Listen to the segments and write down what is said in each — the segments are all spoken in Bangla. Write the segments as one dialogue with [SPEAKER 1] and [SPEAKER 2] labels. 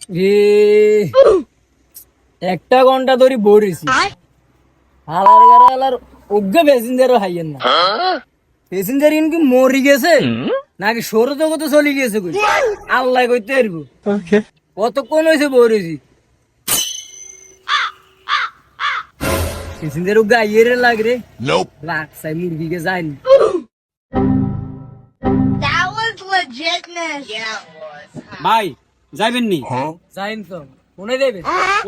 [SPEAKER 1] এ একটা ঘন্টা ধরে বড়িছি হালার গারা হালার অজ্ঞা প্যাসেঞ্জারও হাইয়েন না প্যাসেঞ্জার ইনকি মরি গেছে নাকি সরু জগতে চলে গেছে কই আল্লাহ কইতে পারবো কতক্ষণ হয়েছে বড়িছি প্যাসেঞ্জার অজ্ঞা আইয়ের লাগরে লাগছাই মুরগিকে যায়নি
[SPEAKER 2] That was legitness. Yeah, it was.
[SPEAKER 3] ভাই যাইবেন নি
[SPEAKER 1] যাইন তো কোনে দেবে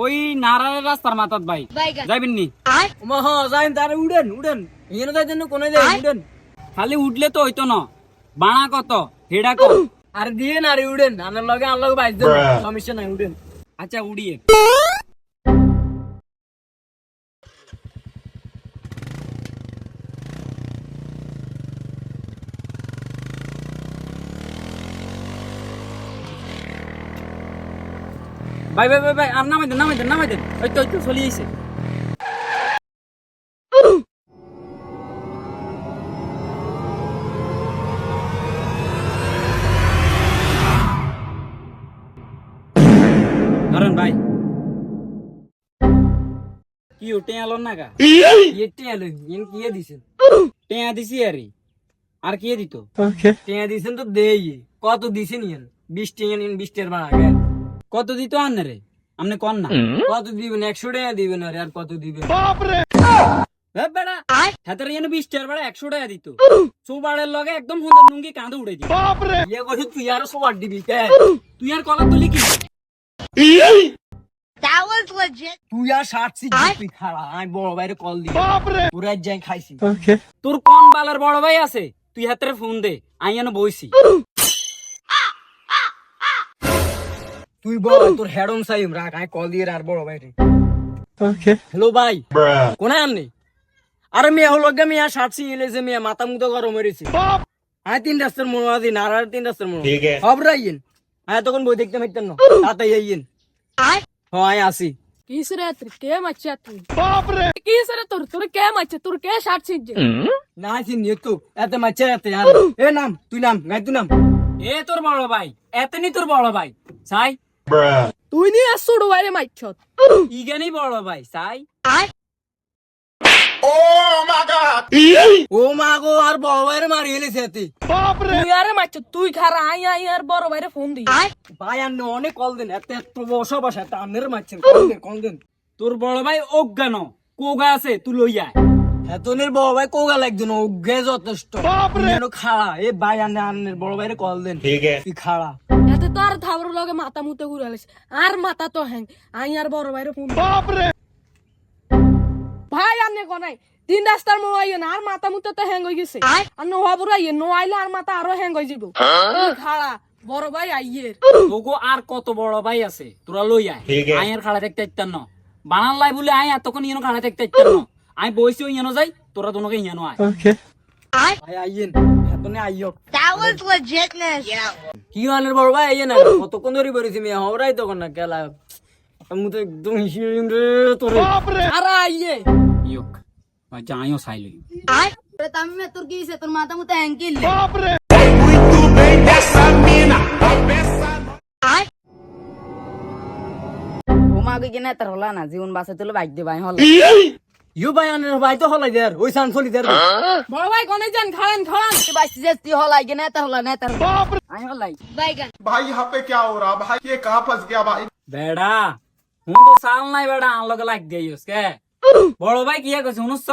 [SPEAKER 3] ওই নারায়ণ রাস্তার মাথাত ভাই
[SPEAKER 2] Bye,
[SPEAKER 3] যাইবেন নি
[SPEAKER 1] ওমা হ যাইন তারে উড়েন উড়েন এনে যাই জন্য কোনে দেয় উড়েন
[SPEAKER 3] খালি উঠলে তো হইতো না বানা কত হেডা কত
[SPEAKER 1] আর দিয়ে না রে উড়েন আনার লগে আল্লাহ বাইজ দেন সমস্যা নাই উড়েন
[SPEAKER 3] আচ্ছা উড়িয়ে ভাই ভাই ভাই ভাই আর নামাই দেন নামাই দেন নামাই দেন ওই তো চলে আইছে ধরেন ভাই কি উঠে আলো না গা
[SPEAKER 1] এটি এলো ইন কি দিছেন
[SPEAKER 3] টেয়া দিছি আরে আর কি দিত
[SPEAKER 1] টিয়া দিছেন তো দেই কত দিছেন ইন 20 টিয়া নিন 20 টিয়ার বাড়া গে
[SPEAKER 3] কত দিত আনে রে আমনে কোন না
[SPEAKER 1] কত দিবেন 100 টাকা দিবেন আর কত দিবেন
[SPEAKER 3] এ বেড়া হাতের এনে 20 টাকার বেড়া 100 টাকা দিত সুবাড়ের লগে একদম হুন্দার নুঙ্গি কাঁদে উড়ে দিত
[SPEAKER 1] ইয়ে কইছি তুই আর সবার দিবি কে
[SPEAKER 3] তুই আর কলা তুলি কি
[SPEAKER 2] That was legit.
[SPEAKER 1] তুই আর 60 তুই খাড়া আমি বড় ভাইরে কল দি পুরা যাই খাইছি
[SPEAKER 3] তোর কোন বালার বড় ভাই আছে তুই হাতের ফোন দে আই এনে বইছি
[SPEAKER 1] তুই বল তোর হেডম সাইম রাখ আমি কল দিয়ে আর বড় ভাইরে হ্যালো ভাই কোনে আননি আরে মেয়ে হলো গে মেয়ে 60 ইলেছে মেয়ে মাথা মুতো গরম হয়েছে আমি 3 রাস্তার মনে আদি না আর 3 রাস্তার মনে সব রাইয়েন আমি তখন বই দেখতে মাইতেন না তাতে আইয়েন হ্যাঁ আসি
[SPEAKER 4] কিসরে তুই কে মাচ্ছা তুই বাপরে কিসরে তোর কে মাচ্ছা তোর কে শার্ট ছিঁজে
[SPEAKER 1] না আসি নিয়ে তো এত মাছে এত আর এ নাম তুই নাম গাই তুই নাম
[SPEAKER 3] এ তোর বড় ভাই এতনি তোর বড় ভাই সাই
[SPEAKER 4] তুই নিয়ে আসুড় বাইরে মাইছত
[SPEAKER 3] ইগানি বড় ভাই সাই
[SPEAKER 1] ও মা গো আর বড় ভাইরে মারি এলেছে তুই
[SPEAKER 4] তুই আরে মাচ্ছ তুই খারা আই আর বড় বাইরে ফোন দি
[SPEAKER 1] ভাই আর অনেক কল দেন এত এত বসা বসা এত আমের মারছেন কল দেন
[SPEAKER 3] তোর বড় ভাই অজ্ঞান কোগা আছে তুই লই আয়
[SPEAKER 1] এতনের বড় ভাই কোগা লাগছে না ওগে যথেষ্ট কেন খাড়া এ ভাই আনে আনের বড় ভাইরে কল দেন তুই খাড়া
[SPEAKER 4] এতে তো আর থাবর লগে মাথা মুতে ঘুরালিস আর মাথা তো হ্যাং আই আর বড় বাইরে ফোন বাপরে ভাই আনে কোনাই 3 রাস্তার মো আইও না আর মাথা মুতে তো হ্যাং হই গেছে আর নো হবর আইয়ে নো আইলে আর মাথা আরো হ্যাং হই যাবো খাড়া বড় ভাই আইয়ের
[SPEAKER 3] তোগো আর কত বড় ভাই আছে তোরা লই আয় আয়ের খাড়া দেখতে ইত্তান ন বানান লাই বলে আয় এতক্ষণ ইয়েনো খাড়া দেখতে ইত্তান ন আমি বইছি ওই ইয়েনো যাই তোরা দুনোকে ইয়েনো আয়
[SPEAKER 1] ভাই আইয়েন এতনে আইও
[SPEAKER 2] That was legitness. Yeah.
[SPEAKER 1] কি আনের বড় ভাই আইয়েন না কতক্ষণ ধরে বেরিয়েছি মেয়ে হবরাই তখন না কেলা আমি তো একদম হিসিয়ে রে তোরে
[SPEAKER 4] আর আইয়ে
[SPEAKER 3] ইয়োক ভাই যাইও সাই লই
[SPEAKER 2] También তোর কি হইছে তোর মাথা মুতে হ্যাঙ্কিল
[SPEAKER 5] ঘুমাগে কিনা তার হলা না জীবন বাঁচে তুলে বাইক দিয়ে বাই হল
[SPEAKER 1] ইউ ভাই আনের ভাই তো হলাই দেয়ার ওই সান চলি দেয়ার
[SPEAKER 4] বড় ভাই কোনে যান খাড়ান খাড়ান
[SPEAKER 5] বাইসি যে তুই হলাই কিনা তার হলা না তার আমি হলাই
[SPEAKER 2] বাইগান
[SPEAKER 6] भाई यहाँ पे क्या हो रहा भाई ये कहाँ फंस गया भाई
[SPEAKER 3] বেড়া হুন তো সাল নাই বেড়া আন লগে লাগ দিইস কে বড় ভাই কি কইছ শুনছ